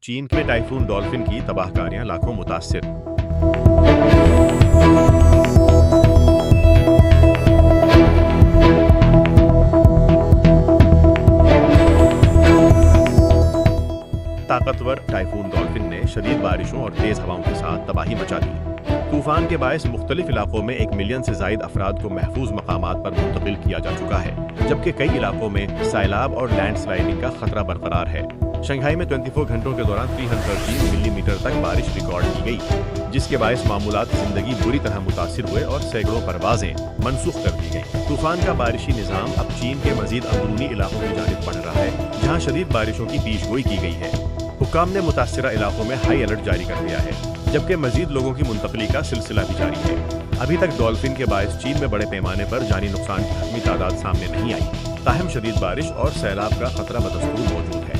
चीन के typhoon dolphin की तबाहकारियां लाखों मुतासिर। ताकतवर टाइफून डॉल्फिन ने शदीद बारिशों और तेज हवाओं के साथ तबाही मचा दी। तूफान के बायस मुख्तलिफ इलाकों में 1 मिलियन से जायद अफराद को महफूज मकामात पर मुंतकिल किया जा चुका है, जबकि कई इलाकों में सैलाब और लैंडस्लाइडिंग का खतरा बरकरार है। शंघाई में 24 घंटों के दौरान 313 मिलीमीटर तक बारिश रिकॉर्ड की गई, जिसके बायस मामूलात जिंदगी बुरी तरह मुतासिर हुए और सैकड़ों परवाजें मनसूख कर दी गई। तूफान का बारिशी निज़ाम अब चीन के मजीद अंदरूनी इलाकों की जानिब बढ़ रहा है, जहाँ शदीद बारिशों की पेशगोई की गई है। हुक्काम ने मुतासिरा इलाकों में हाई अलर्ट जारी कर दिया है, जबकि मजीद लोगों की मुंतकली का सिलसिला भी जारी है। अभी तक डॉल्फिन के बायस चीन में बड़े पैमाने पर जानी नुकसान की हतमी तादाद सामने नहीं आई, ताहम शदीद बारिश और सैलाब का खतरा बदस्तूर मौजूद है।